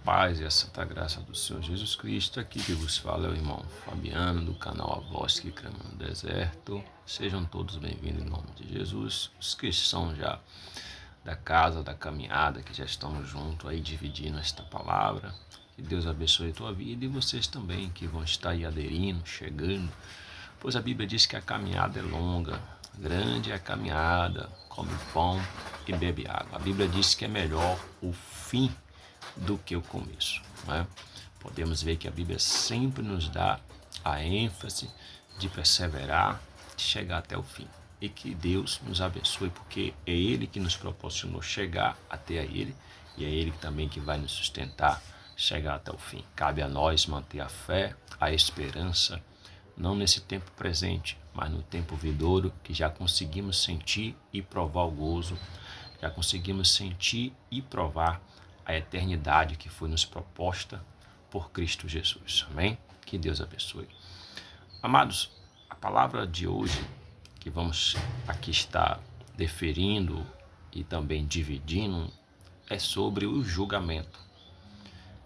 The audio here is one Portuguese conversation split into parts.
paz e a santa graça do Senhor Jesus Cristo. Aqui que vos fala é o irmão Fabiano, do canal A Voz que Clama no Deserto. Sejam todos bem-vindos em nome de Jesus. Os que são já da casa, da caminhada, que já estamos juntos aí dividindo esta palavra. Que Deus abençoe a tua vida e vocês também que vão estar aí aderindo, chegando. Pois a Bíblia diz que a caminhada é longa, grande é a caminhada, come pão e bebe água. A Bíblia diz que é melhor o fim do que o começo, né? Podemos ver que a Bíblia sempre nos dá a ênfase de perseverar, de chegar até o fim. E que Deus nos abençoe, porque é Ele que nos proporcionou chegar até a Ele, e é Ele também que vai nos sustentar, chegar até o fim. Cabe a nós manter a fé, a esperança, não nesse tempo presente, mas no tempo vindouro, que já conseguimos sentir e provar o gozo, já conseguimos sentir e provar a eternidade que foi nos proposta por Cristo Jesus. Amém? Que Deus abençoe. Amados, a palavra de hoje que vamos aqui estar deferindo e também dividindo é sobre o julgamento.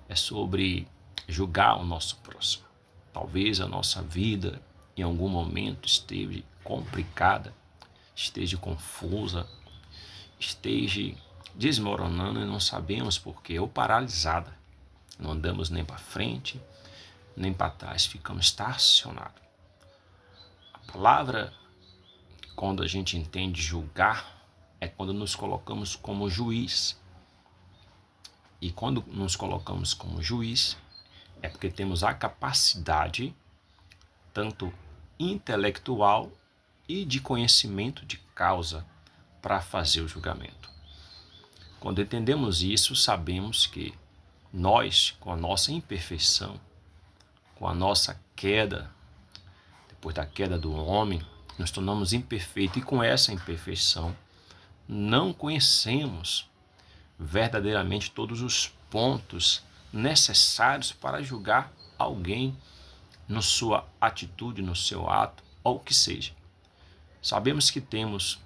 É sobre julgar o nosso próximo. Talvez a nossa vida em algum momento esteja complicada, esteja confusa, esteja desmoronando e não sabemos porquê, ou paralisada. Não andamos nem para frente, nem para trás, ficamos estacionados. A palavra, quando a gente entende julgar, é quando nos colocamos como juiz. E quando nos colocamos como juiz, é porque temos a capacidade, tanto intelectual e de conhecimento de causa, para fazer o julgamento. Quando entendemos isso, sabemos que nós, com a nossa imperfeição, com a nossa queda, depois da queda do homem, nos tornamos imperfeitos, e com essa imperfeição não conhecemos verdadeiramente todos os pontos necessários para julgar alguém na sua atitude, no seu ato, ou o que seja. Sabemos que temos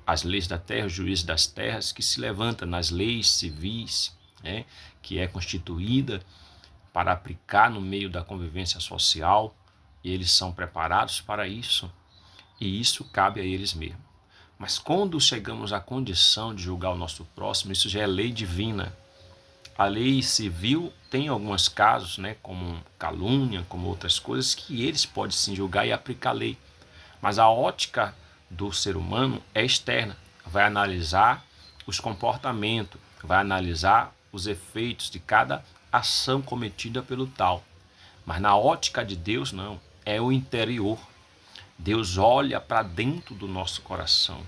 as leis da terra, o juiz das terras, que se levanta nas leis civis, né, que é constituída para aplicar no meio da convivência social, e eles são preparados para isso, e isso cabe a eles mesmos. Mas quando chegamos à condição de julgar o nosso próximo, isso já é lei divina. A lei civil tem alguns casos, né, como calúnia, como outras coisas, que eles podem sim julgar e aplicar a lei. Mas a ótica do ser humano é externa, vai analisar os comportamentos, vai analisar os efeitos de cada ação cometida pelo tal. Mas na ótica de Deus não, é o interior. Deus olha para dentro do nosso coração.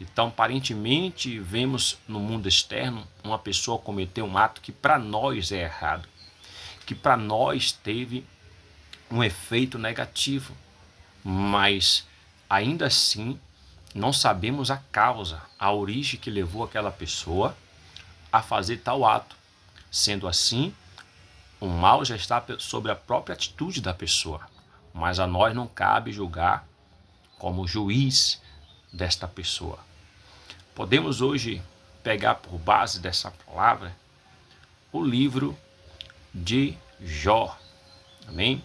Então, aparentemente, vemos no mundo externo uma pessoa cometer um ato que para nós é errado, que para nós teve um efeito negativo, mas ainda assim não sabemos a causa, a origem que levou aquela pessoa a fazer tal ato. Sendo assim, o mal já está sobre a própria atitude da pessoa, mas a nós não cabe julgar como juiz desta pessoa. Podemos hoje pegar por base dessa palavra o livro de Jó, amém?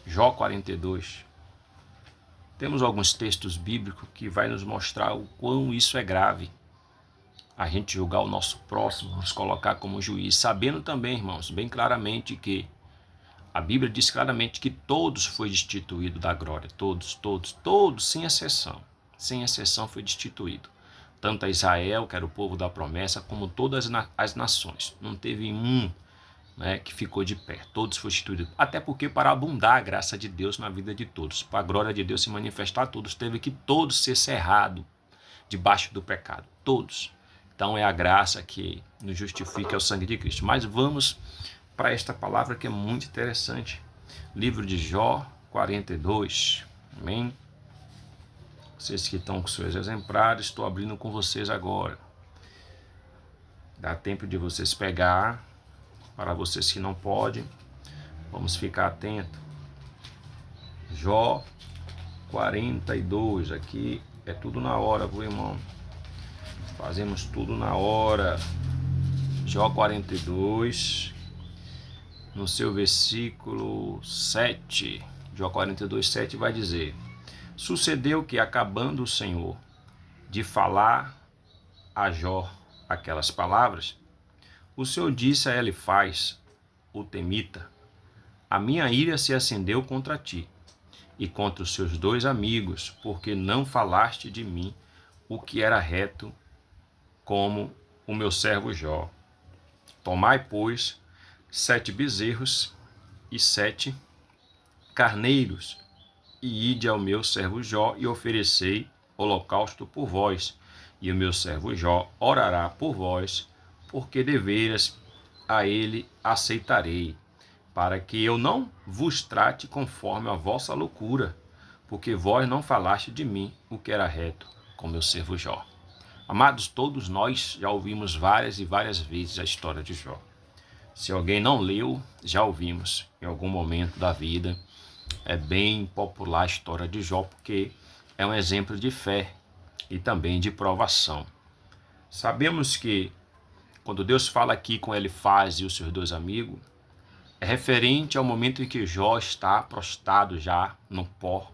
Jó 42. Temos alguns textos bíblicos que vai nos mostrar o quão isso é grave. A gente julgar o nosso próximo, nos colocar como juiz, sabendo também, irmãos, bem claramente que a Bíblia diz claramente que todos foi destituído da glória, todos, sem exceção. Sem exceção foi destituído. Tanto a Israel, que era o povo da promessa, como todas as nações. Não teve um, né, que ficou de pé. Todos foram destituídos. Até porque para abundar a graça de Deus na vida de todos, para a glória de Deus se manifestar a todos, teve que todos ser cerrados debaixo do pecado. Todos. Então é a graça que nos justifica, é o sangue de Cristo. Mas vamos para esta palavra que é muito interessante. Livro de Jó 42. Amém? Vocês que estão com seus exemplares, estou abrindo com vocês agora. Dá tempo de vocês pegar. Para vocês que não podem, vamos ficar atentos. Jó 42. Aqui é tudo na hora, viu, irmão? Fazemos tudo na hora. Jó 42. no seu versículo 7, Jó 42, 7, vai dizer: sucedeu que, acabando o Senhor de falar a Jó aquelas palavras, o Senhor disse a Elifaz, o temita: a minha ira se acendeu contra ti e contra os seus dois amigos, porque não falaste de mim o que era reto, como o meu servo Jó. Tomai, pois, 7 bezerros e 7 carneiros, e ide ao meu servo Jó e oferecei holocausto por vós, e o meu servo Jó orará por vós, porque deveras a ele aceitarei, para que eu não vos trate conforme a vossa loucura, porque vós não falaste de mim o que era reto, com meu servo Jó. Amados, todos nós já ouvimos várias e várias vezes a história de Jó. Se alguém não leu, já ouvimos em algum momento da vida. É bem popular a história de Jó, porque é um exemplo de fé e também de provação. Sabemos que quando Deus fala aqui com Elifaz e os seus dois amigos, é referente ao momento em que Jó está prostrado já no pó,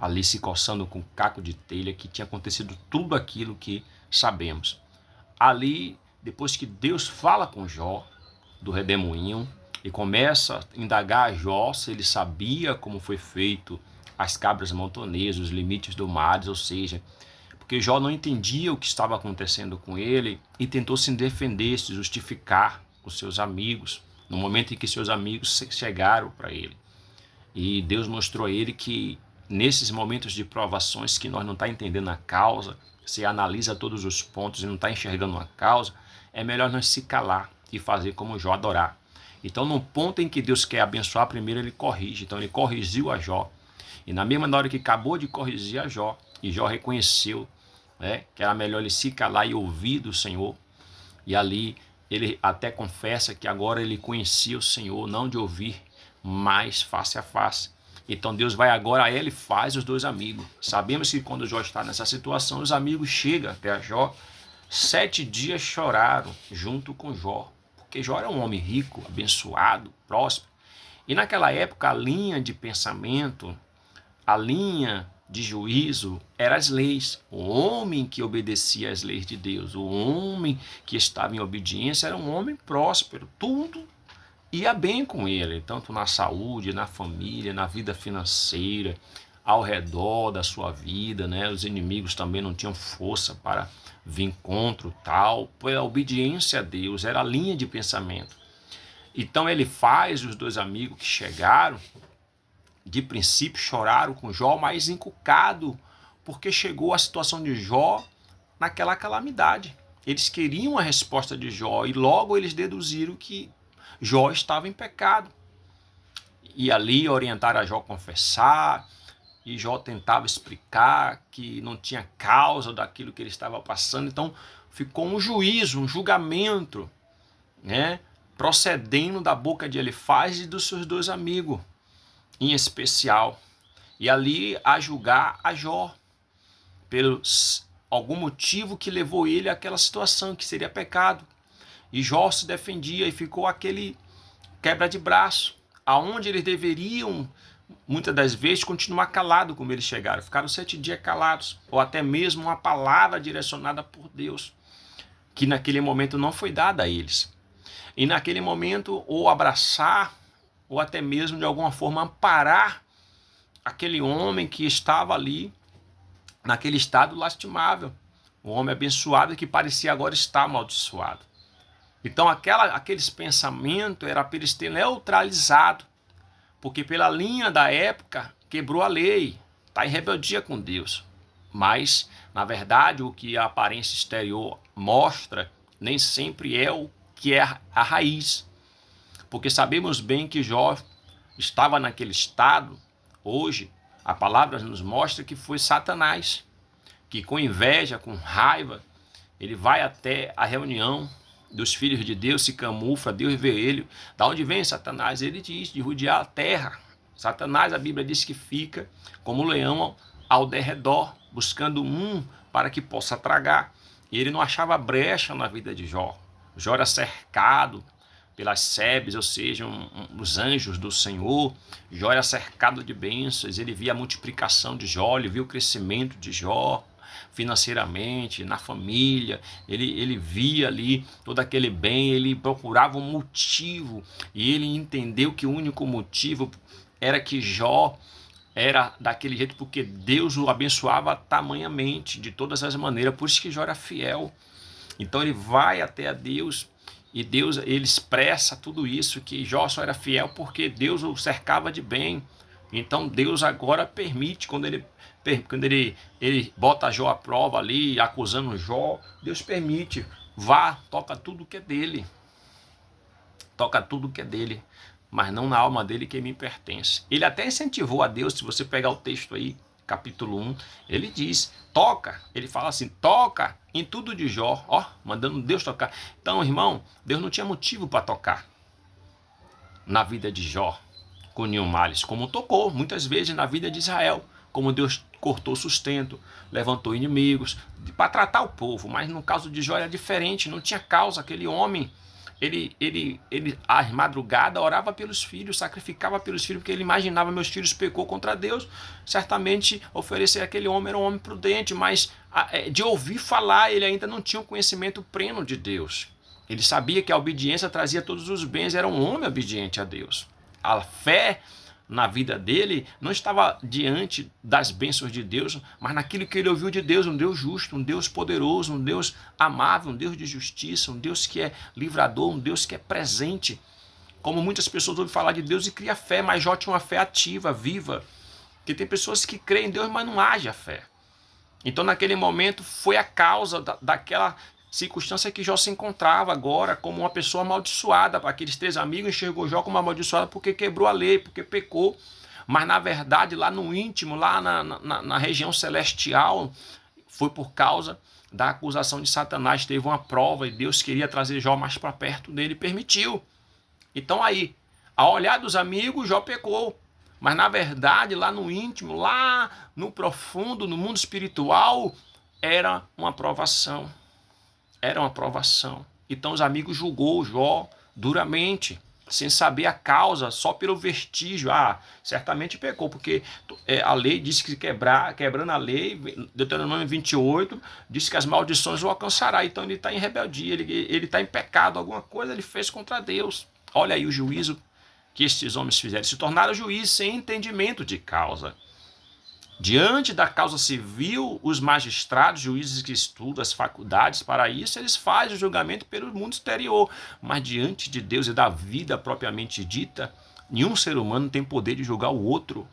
ali se coçando com um caco de telha, que tinha acontecido tudo aquilo que sabemos. Ali, depois que Deus fala com Jó, do redemoinho, e começa a indagar a Jó se ele sabia como foi feito as cabras montoneiras, os limites do mar, ou seja, porque Jó não entendia o que estava acontecendo com ele e tentou se defender, se justificar com seus amigos, no momento em que seus amigos chegaram para ele. E Deus mostrou a ele que nesses momentos de provações que nós não está entendendo a causa, você analisa todos os pontos e não está enxergando a causa, é melhor nós se calar e fazer como Jó, adorar. Então, no ponto em que Deus quer abençoar, primeiro ele corrige. Então, ele corrigiu a Jó. E na mesma hora que acabou de corrigir a Jó, e Jó reconheceu, né, que era melhor ele se calar e ouvir do Senhor. E ali ele até confessa que agora ele conhecia o Senhor, não de ouvir, mas face a face. Então Deus vai agora a ele e faz os dois amigos. Sabemos que quando Jó está nessa situação, os amigos chegam até a Jó. 7 dias choraram junto com Jó, porque Jó era um homem rico, abençoado, próspero. E naquela época a linha de pensamento, a linha de juízo eram as leis. O homem que obedecia às leis de Deus, o homem que estava em obediência era um homem próspero. Tudo ia bem com ele, tanto na saúde, na família, na vida financeira, ao redor da sua vida, né? Os inimigos também não tinham força para vir contra tal, pela obediência a Deus, era a linha de pensamento. Então ele faz os dois amigos que chegaram, de princípio choraram com Jó, mas encucado, porque chegou a situação de Jó naquela calamidade. Eles queriam a resposta de Jó e logo eles deduziram que Jó estava em pecado. E ali orientaram a Jó a confessar, e Jó tentava explicar que não tinha causa daquilo que ele estava passando. Então ficou um juízo, um julgamento, né, procedendo da boca de Elifaz e dos seus dois amigos, em especial. E ali a julgar a Jó, pelo algum motivo que levou ele àquela situação, que seria pecado. E Jó se defendia e ficou aquele quebra de braço, aonde eles deveriam, muitas das vezes, continuar calados como eles chegaram. Ficaram 7 dias calados, ou até mesmo uma palavra direcionada por Deus, que naquele momento não foi dada a eles. E naquele momento, ou abraçar, ou até mesmo de alguma forma amparar aquele homem que estava ali, naquele estado lastimável, um homem abençoado que parecia agora estar amaldiçoado. Então aqueles pensamentos era para eles terem neutralizado, porque pela linha da época quebrou a lei, está em rebeldia com Deus. Mas, na verdade, o que a aparência exterior mostra nem sempre é o que é a raiz. Porque sabemos bem que Jó estava naquele estado. Hoje, a palavra nos mostra que foi Satanás, que com inveja, com raiva, ele vai até a reunião dos filhos de Deus, se camufla, Deus vê ele. Da onde vem Satanás? Ele diz, de rodear a terra. Satanás, a Bíblia diz que fica como um leão ao derredor, buscando um para que possa tragar. E ele não achava brecha na vida de Jó. Jó era cercado pelas sebes, ou seja, os anjos do Senhor. Jó era cercado de bênçãos, ele via a multiplicação de Jó, ele via o crescimento de Jó financeiramente, na família, ele via ali todo aquele bem, ele procurava um motivo, e ele entendeu que o único motivo era que Jó era daquele jeito porque Deus o abençoava tamanhamente, de todas as maneiras, por isso que Jó era fiel. Então ele vai até a Deus, e Deus, ele expressa tudo isso, que Jó só era fiel porque Deus o cercava de bem. Então Deus agora permite, quando ele bota Jó à prova ali, acusando Jó, Deus permite, vá, toca tudo que é dele. Toca tudo que é dele, mas não na alma dele que me pertence. Ele até incentivou a Deus, se você pegar o texto aí, capítulo 1, ele diz, toca, ele fala assim, toca em tudo de Jó, ó, mandando Deus tocar. Então, irmão, Deus não tinha motivo para tocar na vida de Jó com nenhum males, como tocou muitas vezes na vida de Israel, como Deus cortou sustento, levantou inimigos para tratar o povo, mas no caso de Jó era diferente, não tinha causa. Aquele homem, ele às madrugadas orava pelos filhos, sacrificava pelos filhos, porque ele imaginava, meus filhos pecou contra Deus, certamente oferecer aquele homem era um homem prudente, mas de ouvir falar, ele ainda não tinha o conhecimento pleno de Deus. Ele sabia que a obediência trazia todos os bens, era um homem obediente a Deus. A fé na vida dele não estava diante das bênçãos de Deus, mas naquilo que ele ouviu de Deus, um Deus justo, um Deus poderoso, um Deus amável, um Deus de justiça, um Deus que é livrador, um Deus que é presente. Como muitas pessoas ouvem falar de Deus e cria fé, mas Jó tinha uma fé ativa, viva, que tem pessoas que creem em Deus, mas não age a fé. Então naquele momento foi a causa daquela circunstância que Jó se encontrava agora como uma pessoa amaldiçoada. Aqueles 3 amigos enxergou Jó como amaldiçoado porque quebrou a lei, porque pecou. Mas na verdade, lá no íntimo, lá na região celestial, foi por causa da acusação de Satanás. Teve uma prova e Deus queria trazer Jó mais para perto dele e permitiu. Então aí, ao olhar dos amigos, Jó pecou. Mas na verdade, lá no íntimo, lá no profundo, no mundo espiritual, era uma provação. Era uma provação. Então os amigos julgou Jó duramente, sem saber a causa, só pelo vestígio. Certamente pecou, porque a lei diz que quebrando a lei, Deuteronômio 28, diz que as maldições o alcançará. Então ele está em rebeldia, ele está em pecado, alguma coisa ele fez contra Deus. Olha aí o juízo que estes homens fizeram. Se tornaram juízes sem entendimento de causa. Diante da causa civil, os magistrados, juízes que estudam as faculdades para isso, eles fazem o julgamento pelo mundo exterior. Mas diante de Deus e da vida propriamente dita, nenhum ser humano tem poder de julgar o outro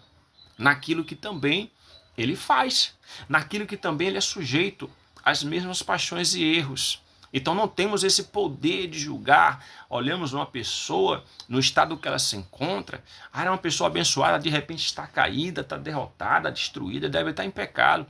naquilo que também ele faz, naquilo que também ele é sujeito às mesmas paixões e erros. Então não temos esse poder de julgar. Olhamos uma pessoa no estado que ela se encontra, era uma pessoa abençoada, de repente está caída, está derrotada, destruída, deve estar em pecado.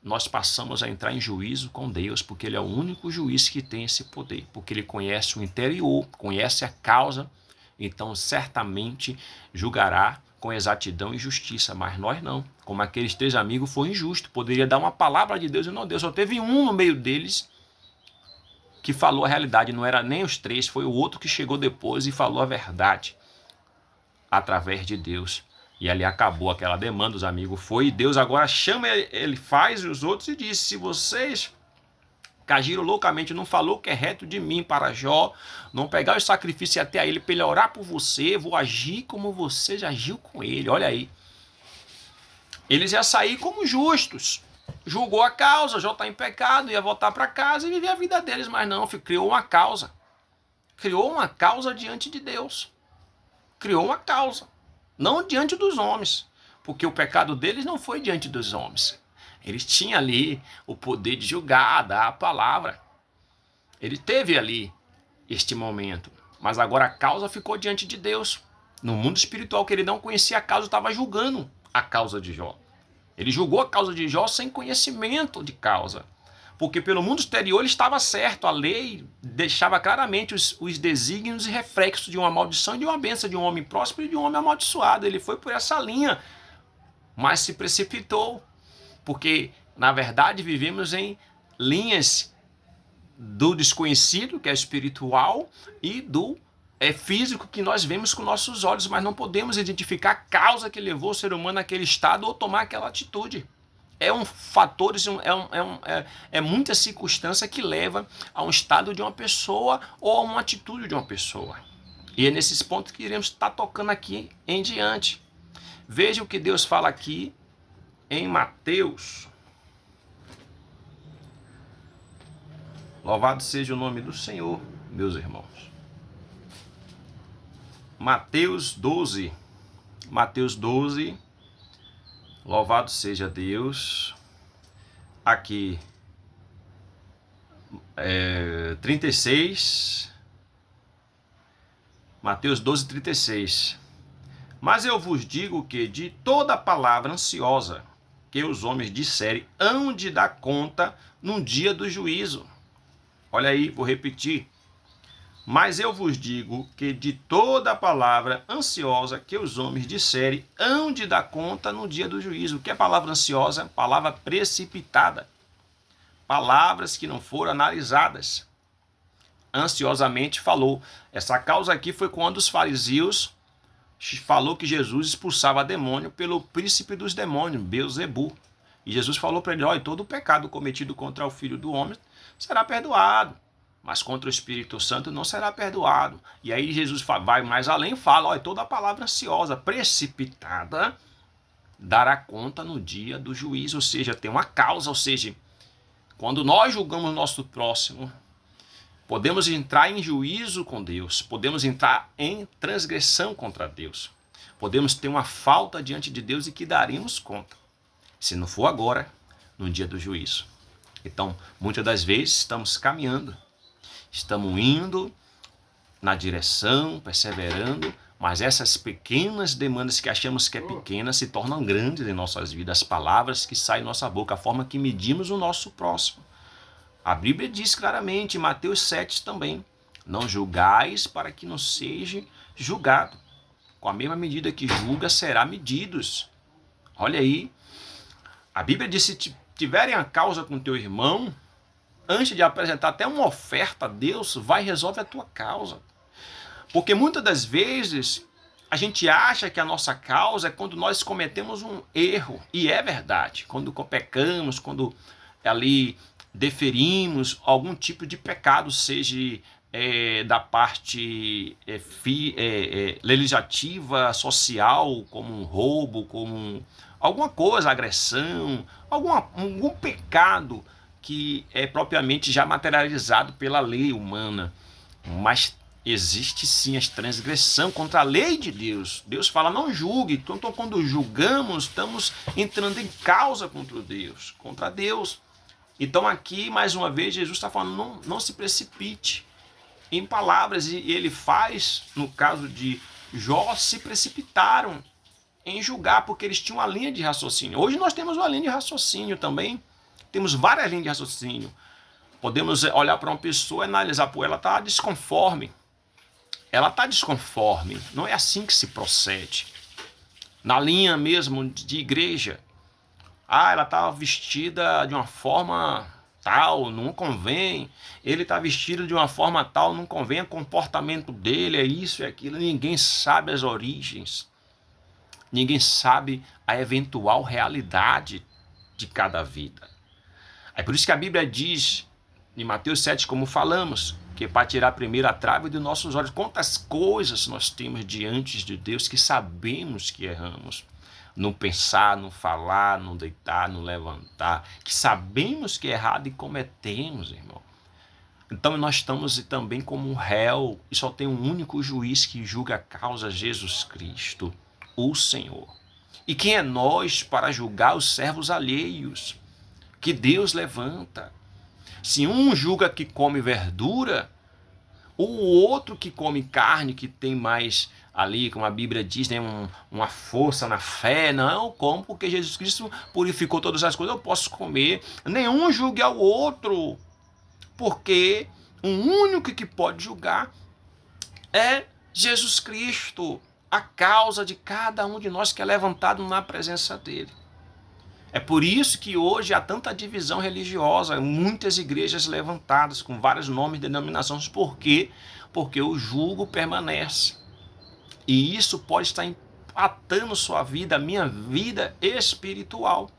Nós passamos a entrar em juízo com Deus, porque Ele é o único juiz que tem esse poder, porque Ele conhece o interior, conhece a causa, então certamente julgará com exatidão e justiça, mas nós não. Como aqueles 3 amigos, foi injusto, poderia dar uma palavra de Deus e não deu, só teve um no meio deles que falou a realidade, não era nem os 3, foi o outro que chegou depois e falou a verdade através de Deus. E ali acabou aquela demanda, os amigos foi, e Deus agora chama ele, faz os outros e diz, se vocês que agiram loucamente, não falou que é reto de mim para Jó, não pegar o sacrifício até a ele para ele orar por você, vou agir como você já agiu com ele. Olha aí, eles iam sair como justos. Julgou a causa, Jó está em pecado, ia voltar para casa e viver a vida deles, mas não, criou uma causa. Criou uma causa diante de Deus. Criou uma causa, não diante dos homens, porque o pecado deles não foi diante dos homens. Eles tinham ali o poder de julgar, dar a palavra. Ele teve ali este momento, mas agora a causa ficou diante de Deus. No mundo espiritual, que ele não conhecia a causa, estava julgando a causa de Jó. Ele julgou a causa de Jó sem conhecimento de causa. Porque pelo mundo exterior ele estava certo. A lei deixava claramente os desígnios e reflexos de uma maldição e de uma bênção, de um homem próspero e de um homem amaldiçoado. Ele foi por essa linha, mas se precipitou. Porque, na verdade, vivemos em linhas do desconhecido, que é espiritual, e do físico que nós vemos com nossos olhos, mas não podemos identificar a causa que levou o ser humano naquele estado ou tomar aquela atitude. É um fator, é muita circunstância que leva a um estado de uma pessoa ou a uma atitude de uma pessoa. E é nesses pontos que iremos estar tocando aqui em diante. Veja o que Deus fala aqui em Mateus. Louvado seja o nome do Senhor, meus irmãos. Mateus 12. Mateus 12. Louvado seja Deus. Aqui 36. Mateus 12, 36. Mas eu vos digo que de toda palavra ansiosa que os homens disserem, hão de dar conta no dia do juízo. Olha aí, vou repetir. Mas eu vos digo que de toda palavra ansiosa que os homens disserem, hão de dar conta no dia do juízo. O que é palavra ansiosa? Palavra precipitada. Palavras que não foram analisadas. Ansiosamente falou. Essa causa aqui foi quando os fariseus falou que Jesus expulsava demônio pelo príncipe dos demônios, Beelzebu. E Jesus falou para ele, olha, todo pecado cometido contra o Filho do Homem será perdoado, mas contra o Espírito Santo não será perdoado. E aí Jesus vai mais além e fala, olha, toda palavra ansiosa, precipitada, dará conta no dia do juízo, ou seja, tem uma causa, ou seja, quando nós julgamos o nosso próximo, podemos entrar em juízo com Deus, podemos entrar em transgressão contra Deus, podemos ter uma falta diante de Deus e que daremos conta, se não for agora, no dia do juízo. Então, muitas das vezes estamos caminhando, estamos indo na direção, perseverando, mas essas pequenas demandas que achamos que é pequena se tornam grandes em nossas vidas. As palavras que saem da nossa boca, a forma que medimos o nosso próximo. A Bíblia diz claramente, em Mateus 7 também, não julgais para que não seja julgado. Com a mesma medida que julga, será medidos. Olha aí, a Bíblia diz, se tiverem a causa com teu irmão, antes de apresentar até uma oferta a Deus, vai e resolve a tua causa. Porque muitas das vezes a gente acha que a nossa causa é quando nós cometemos um erro. E é verdade. Quando pecamos, quando ali deferimos algum tipo de pecado, seja da parte legislativa, social, como um roubo, como alguma coisa, agressão, algum pecado que é propriamente já materializado pela lei humana. Mas existe sim a transgressão contra a lei de Deus. Deus fala, não julgue. Então quando julgamos, estamos entrando em causa contra Deus. Então aqui, mais uma vez, Jesus está falando, não se precipite em palavras. E ele faz, no caso de Jó, se precipitaram em julgar, porque eles tinham uma linha de raciocínio. Hoje nós temos uma linha de raciocínio também. Temos várias linhas de raciocínio. Podemos olhar para uma pessoa e analisar, pô, ela está desconforme. Ela está desconforme. Não é assim que se procede. Na linha mesmo de igreja. Ela está vestida de uma forma tal, não convém. Ele está vestido de uma forma tal, não convém. O comportamento dele é isso e aquilo. Ninguém sabe as origens. Ninguém sabe a eventual realidade de cada vida. É por isso que a Bíblia diz, em Mateus 7, como falamos, que para tirar primeiro a trave dos nossos olhos, quantas coisas nós temos diante de Deus que sabemos que erramos. No pensar, no falar, no deitar, no levantar, que sabemos que é errado e cometemos, irmão. Então nós estamos também como um réu, e só tem um único juiz que julga a causa, Jesus Cristo, o Senhor. E quem é nós para julgar os servos alheios que Deus levanta? Se um julga que come verdura, o outro que come carne, que tem mais ali, como a Bíblia diz, né, uma força na fé, não, eu como porque Jesus Cristo purificou todas as coisas, eu posso comer. Nenhum julgue ao outro, porque o único que pode julgar é Jesus Cristo, a causa de cada um de nós que é levantado na presença dele. É por isso que hoje há tanta divisão religiosa, muitas igrejas levantadas com vários nomes e denominações. Por quê? porque o jugo permanece. E isso pode estar impactando sua vida, minha vida espiritual.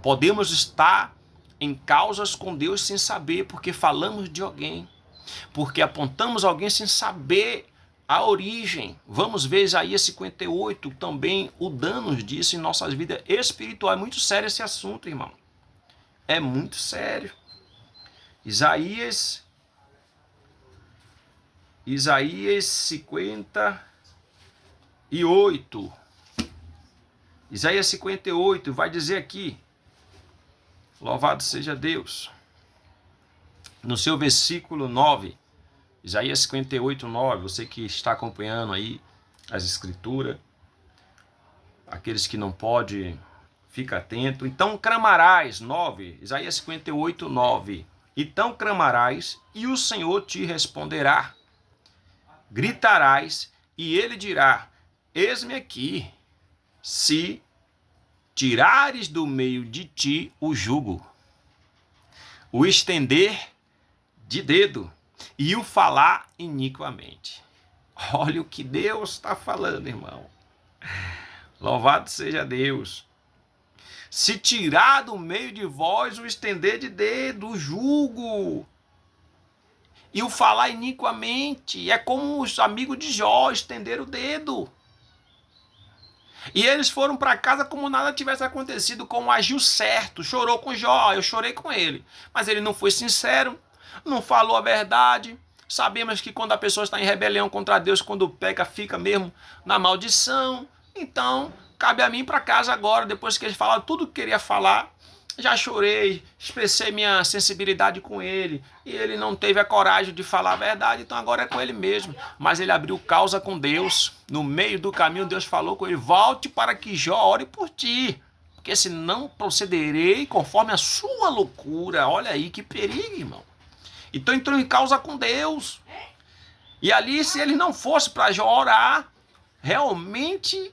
Podemos estar em causas com Deus sem saber, porque falamos de alguém, porque apontamos alguém sem saber a origem. Vamos ver Isaías 58 também, o dano disso em nossas vidas espirituais. É muito sério esse assunto, irmão. É muito sério. Isaías 58. Isaías 58 vai dizer aqui, louvado seja Deus, no seu versículo 9, Isaías 58, 9, você que está acompanhando aí as escrituras, aqueles que não podem, fica atento. Então clamarás, 9, Isaías 58, 9, então clamarás e o Senhor te responderá, gritarás e ele dirá, eis-me aqui, se tirares do meio de ti o jugo, o estender de dedo e o falar iniquamente. Olha o que Deus está falando, irmão. Louvado seja Deus. Se tirar do meio de vós o estender de dedo, o jugo, e o falar iniquamente. É como os amigos de Jó estenderam o dedo. E eles foram para casa como nada tivesse acontecido, como agiu certo, chorou com Jó, eu chorei com ele. Mas ele não foi sincero, não falou a verdade. Sabemos que quando a pessoa está em rebelião contra Deus, quando peca, fica mesmo na maldição. Então, cabe a mim ir para casa agora, depois que ele falaram tudo que queria falar. Já chorei, expressei minha sensibilidade com ele, e ele não teve a coragem de falar a verdade, então agora é com ele mesmo. Mas ele abriu causa com Deus, no meio do caminho Deus falou com ele, volte para que Jó ore por ti, porque senão procederei conforme a sua loucura. Olha aí que perigo, irmão. Então entrou em causa com Deus, e ali se ele não fosse para Jó orar, realmente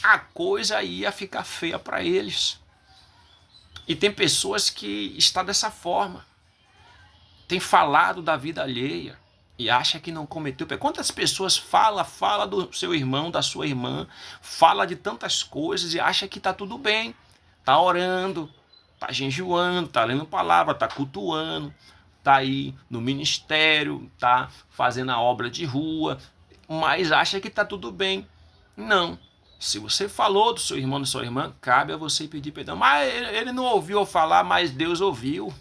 a coisa ia ficar feia para eles. E tem pessoas que estão dessa forma. Tem falado da vida alheia e acha que não cometeu pecado. Quantas pessoas fala do seu irmão, da sua irmã, fala de tantas coisas e acha que está tudo bem. Está orando, está jejuando, está lendo palavra, está cultuando, está aí no ministério, está fazendo a obra de rua, mas acha que está tudo bem. Não. Se você falou do seu irmão, da sua irmã, cabe a você pedir perdão. Mas ele não ouviu eu falar, mas Deus ouviu.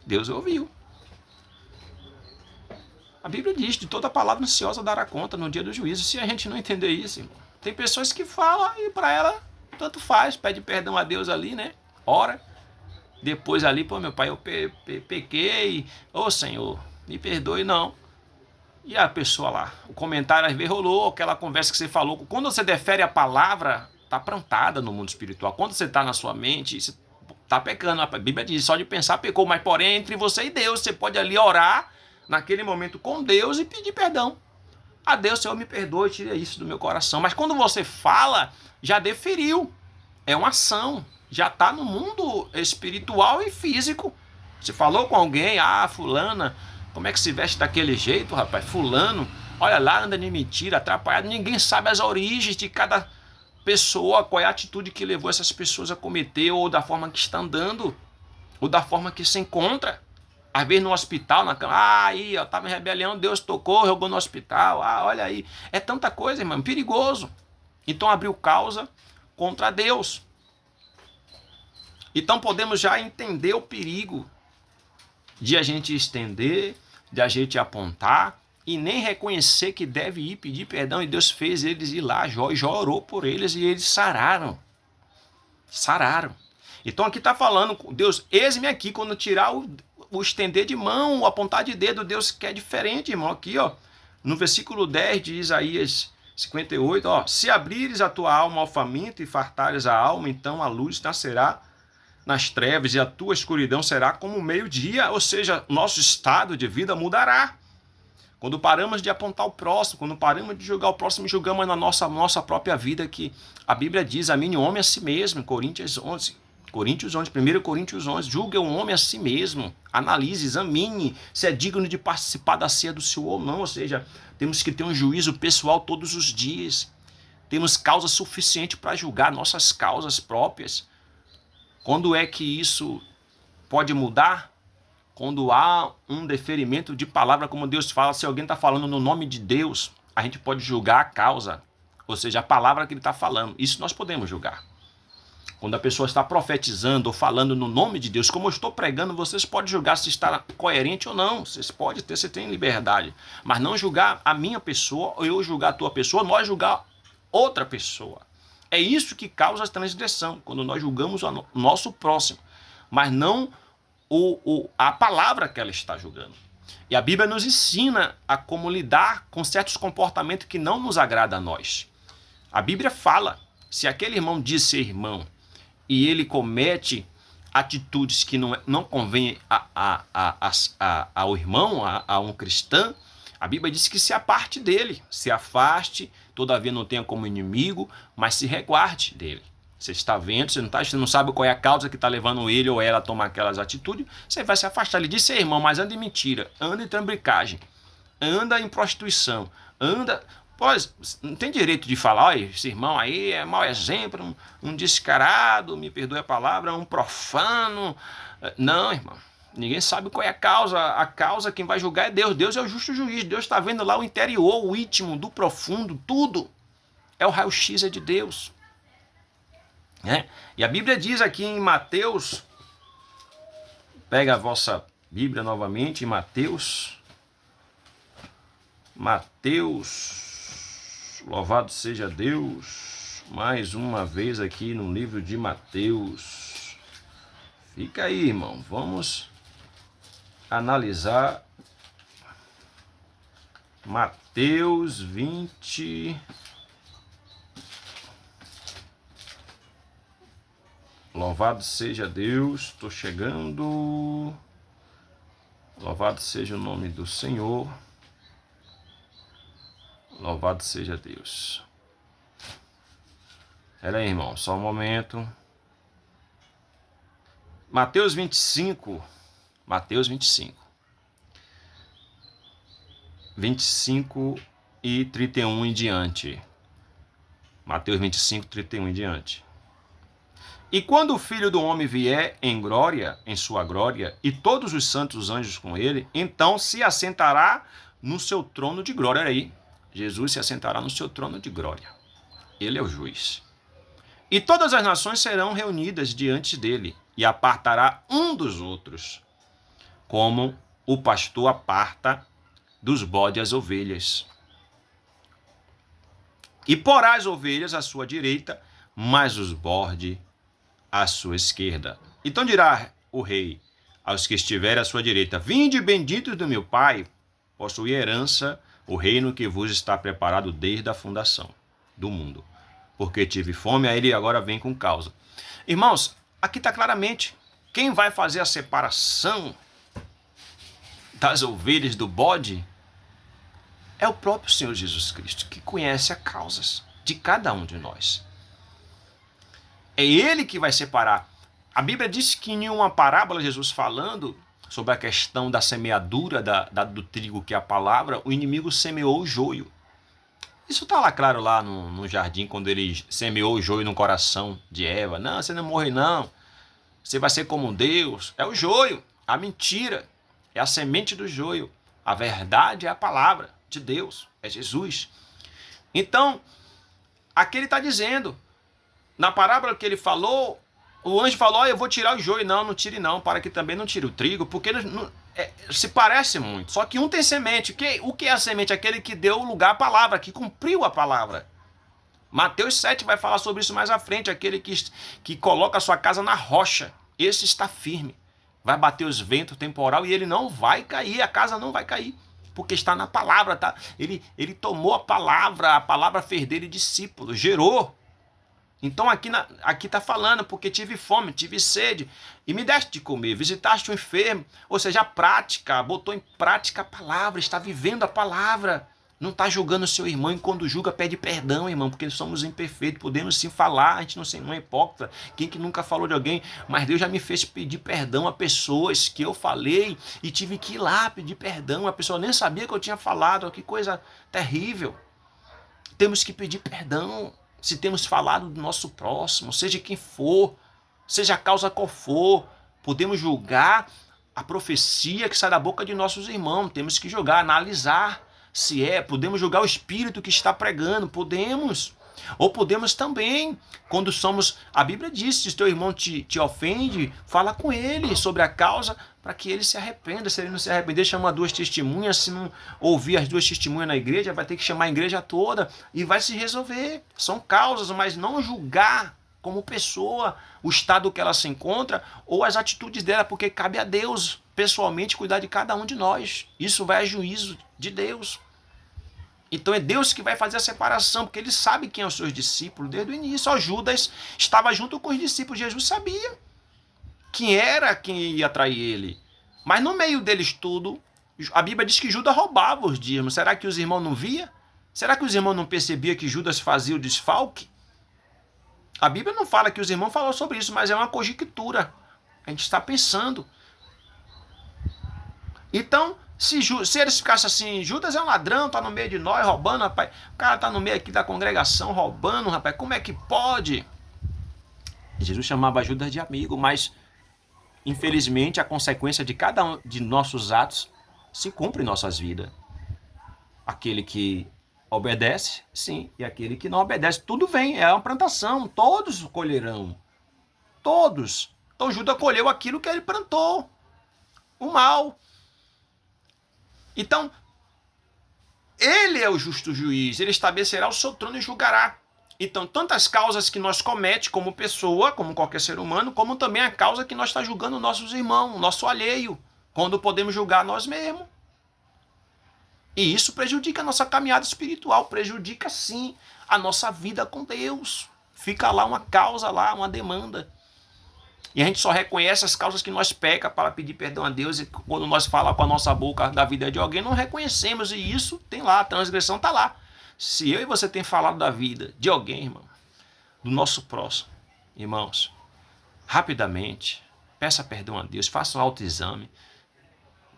Deus ouviu. A Bíblia diz, de toda palavra ansiosa dará conta no dia do juízo. Se a gente não entender isso, irmão, tem pessoas que falam e para ela tanto faz, pede perdão a Deus ali, né? Ora. Depois ali, pô, meu pai, eu pequei. Ô Senhor, me perdoe, não. E a pessoa lá, o comentário às vezes rolou, aquela conversa que você falou. Quando você defere a palavra, está plantada no mundo espiritual. Quando você está na sua mente, você está pecando. A Bíblia diz, só de pensar pecou. Mas porém, entre você e Deus, você pode ali orar naquele momento com Deus e pedir perdão. A Deus, Senhor, me perdoe, tira isso do meu coração. Mas quando você fala, já deferiu. É uma ação. Já está no mundo espiritual e físico. Você falou com alguém, fulana, como é que se veste daquele jeito, rapaz? Fulano, olha lá, anda de mentira, atrapalhado. Ninguém sabe as origens de cada pessoa, qual é a atitude que levou essas pessoas a cometer, ou da forma que está andando, ou da forma que se encontra. Às vezes no hospital, na cama, aí, ó, estava em rebelião, Deus tocou, jogou no hospital, olha aí. É tanta coisa, irmão, perigoso. Então abriu causa contra Deus. Então podemos já entender o perigo de a gente estender, de a gente apontar e nem reconhecer que deve ir pedir perdão. E Deus fez eles ir lá, Jó orou por eles e eles sararam. Sararam. Então aqui está falando, Deus, eis-me aqui, quando tirar o estender de mão, o apontar de dedo, Deus quer diferente, irmão. Aqui, ó, no versículo 10 de Isaías 58, ó, se abrires a tua alma ao faminto e fartares a alma, então a luz nascerá nas trevas e a tua escuridão será como o meio-dia, ou seja, nosso estado de vida mudará. Quando paramos de apontar o próximo, quando paramos de julgar o próximo, julgamos na nossa própria vida, que a Bíblia diz, amine o homem a si mesmo, em Coríntios 11. Coríntios 11, 1 Coríntios 11, julgue o homem a si mesmo, analise, examine se é digno de participar da ceia do Senhor ou não, ou seja, temos que ter um juízo pessoal todos os dias, temos causa suficiente para julgar nossas causas próprias. Quando é que isso pode mudar? Quando há um deferimento de palavra, como Deus fala, se alguém está falando no nome de Deus, a gente pode julgar a causa, ou seja, a palavra que ele está falando, isso nós podemos julgar. Quando a pessoa está profetizando ou falando no nome de Deus, como eu estou pregando, vocês podem julgar se está coerente ou não. Vocês podem ter, você tem liberdade. Mas não julgar a minha pessoa, ou eu julgar a tua pessoa, nós julgar outra pessoa. É isso que causa a transgressão, quando nós julgamos o nosso próximo, mas não a palavra que ela está julgando. E a Bíblia nos ensina a como lidar com certos comportamentos que não nos agradam a nós. A Bíblia fala, se aquele irmão diz ser irmão, e ele comete atitudes que não convêm ao irmão, a um cristão, a Bíblia diz que se aparte dele, se afaste, todavia não tenha como inimigo, mas se reguarde dele. Você está vendo, você não sabe qual é a causa que está levando ele ou ela a tomar aquelas atitudes, você vai se afastar. Ele diz ser irmão, mas anda em mentira, anda em trambicagem, anda em prostituição, anda... Pois, não tem direito de falar, olha, esse irmão aí é mau exemplo, um descarado, me perdoe a palavra, um profano. Não, irmão, ninguém sabe qual é a causa. A causa, quem vai julgar é Deus. Deus é o justo juiz. Deus está vendo lá o interior, o íntimo, do profundo, tudo. É o raio-x de Deus. E a Bíblia diz aqui em Mateus, pega a vossa Bíblia novamente, em Mateus, louvado seja Deus, mais uma vez aqui no livro de Mateus. Fica aí, irmão, vamos analisar Mateus 20. Louvado seja Deus, estou chegando. Louvado seja o nome do Senhor. Louvado seja Deus. Pera aí, irmão, só um momento. Mateus 25. 25 e 31 em diante. Mateus 25, 31 em diante. E quando o Filho do Homem vier em glória, em sua glória, e todos os santos anjos com ele, então se assentará no seu trono de glória. Olha aí, Jesus se assentará no seu trono de glória. Ele é o juiz. E todas as nações serão reunidas diante dele, e apartará um dos outros, como o pastor aparta dos bodes as ovelhas. E porá as ovelhas à sua direita, mas os bodes à sua esquerda. Então dirá o rei aos que estiverem à sua direita: vinde, benditos do meu Pai, possuí herança, o reino que vos está preparado desde a fundação do mundo. Porque tive fome, aí ele agora vem com causa. Irmãos, aqui está claramente, quem vai fazer a separação das ovelhas do bode é o próprio Senhor Jesus Cristo, que conhece as causas de cada um de nós. É ele que vai separar. A Bíblia diz que em uma parábola, Jesus falando sobre a questão da semeadura do trigo, que é a palavra, o inimigo semeou o joio. Isso está lá claro lá no jardim, quando ele semeou o joio no coração de Eva. Não, você não morre não. Você vai ser como Deus. É o joio, a mentira. É a semente do joio. A verdade é a palavra de Deus. É Jesus. Então, aqui ele está dizendo, na parábola que ele falou, o anjo falou: eu vou tirar o joio. Não tire não, para que também não tire o trigo, porque se parece muito. Só que um tem semente. O que é a semente? Aquele que deu lugar à palavra, que cumpriu a palavra. Mateus 7 vai falar sobre isso mais à frente. Aquele que coloca a sua casa na rocha. Esse está firme. Vai bater os ventos temporal e ele não vai cair. A casa não vai cair, porque está na palavra. Tá? Ele tomou a palavra fez dele discípulo, gerou. Então aqui está falando, porque tive fome, tive sede, e me deste de comer, visitaste o enfermo. Ou seja, a prática, botou em prática a palavra, está vivendo a palavra. Não está julgando o seu irmão, e quando julga pede perdão, irmão, porque somos imperfeitos, podemos sim falar, a gente não é hipócrita. Quem que nunca falou de alguém? Mas Deus já me fez pedir perdão a pessoas que eu falei e tive que ir lá pedir perdão. A pessoa nem sabia que eu tinha falado, que coisa terrível. Temos que pedir perdão se temos falado do nosso próximo, seja quem for, seja a causa qual for. Podemos julgar a profecia que sai da boca de nossos irmãos, temos que julgar, analisar se podemos julgar o espírito que está pregando, podemos. Ou podemos também, quando somos, a Bíblia diz, se o teu irmão te ofende, fala com ele sobre a causa, para que ele se arrependa. Se ele não se arrepender, chama 2 testemunhas. Se não ouvir as 2 testemunhas na igreja, vai ter que chamar a igreja toda e vai se resolver. São causas, mas não julgar como pessoa o estado que ela se encontra ou as atitudes dela, porque cabe a Deus pessoalmente cuidar de cada um de nós. Isso vai a juízo de Deus. Então é Deus que vai fazer a separação, porque ele sabe quem é os seus discípulos desde o início. Ó, Judas estava junto com os discípulos, Jesus sabia quem era quem ia trair ele. Mas no meio deles tudo, a Bíblia diz que Judas roubava os dízimos. Será que os irmãos não viam? Será que os irmãos não percebiam que Judas fazia o desfalque? A Bíblia não fala que os irmãos falaram sobre isso, mas é uma conjectura. A gente está pensando. Então, se eles ficassem assim, Judas é um ladrão, tá no meio de nós, roubando, rapaz. O cara tá no meio aqui da congregação, roubando, rapaz. Como é que pode? Jesus chamava Judas de amigo, mas, infelizmente, a consequência de cada um de nossos atos se cumpre em nossas vidas. Aquele que obedece, sim, e aquele que não obedece. Tudo vem, é uma plantação, todos colherão. Todos. Então Judas colheu aquilo que ele plantou, o mal. Então, ele é o justo juiz, ele estabelecerá o seu trono e julgará. Então, tantas causas que nós cometemos como pessoa, como qualquer ser humano, como também a causa que nós está julgando nossos irmãos, nosso alheio, quando podemos julgar nós mesmos. E isso prejudica a nossa caminhada espiritual, prejudica sim a nossa vida com Deus. Fica lá uma causa, lá uma demanda. E a gente só reconhece as causas que nós peca para pedir perdão a Deus. E quando nós falamos com a nossa boca da vida de alguém, não reconhecemos. E isso tem lá, a transgressão está lá. Se eu e você tem falado da vida de alguém, irmão, do nosso próximo, irmãos, rapidamente, peça perdão a Deus, faça um autoexame.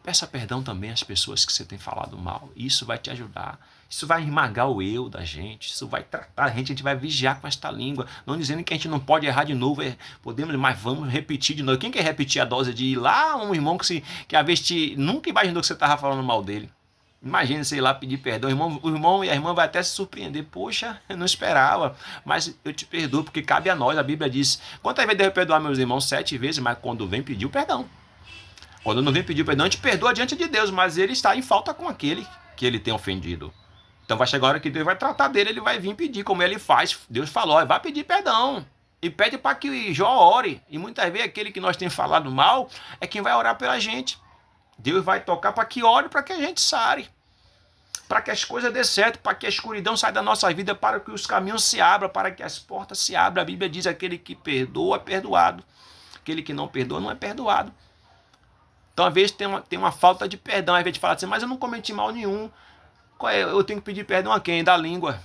Peça perdão também às pessoas que você tem falado mal. Isso vai te ajudar. Isso vai esmagar o eu da gente. Isso vai tratar a gente vai vigiar com esta língua. Não dizendo que a gente não pode errar de novo. Podemos, mas vamos repetir de novo. Quem quer repetir a dose de ir lá um irmão que às vezes nunca imaginou que você estava falando mal dele? Imagina você ir lá pedir perdão. O irmão e a irmã vai até se surpreender. Poxa, eu não esperava. Mas eu te perdoo porque cabe a nós. A Bíblia diz, quantas vezes devo perdoar meus irmãos? 7 vezes, mas quando vem pedir o perdão. Quando não vem pedir perdão, a gente perdoa diante de Deus, mas ele está em falta com aquele que ele tem ofendido. Então vai chegar a hora que Deus vai tratar dele, ele vai vir pedir, como ele faz. Deus falou, vai pedir perdão. E pede para que Jó ore. E muitas vezes aquele que nós temos falado mal é quem vai orar pela gente. Deus vai tocar para que ore, para que a gente sare. Para que as coisas dê certo, para que a escuridão saia da nossa vida, para que os caminhos se abram, para que as portas se abram. A Bíblia diz, aquele que perdoa é perdoado. Aquele que não perdoa não é perdoado. Então, às vezes, tem uma falta de perdão. Às vezes, a gente fala assim, mas eu não cometi mal nenhum. Eu tenho que pedir perdão a quem? Da língua.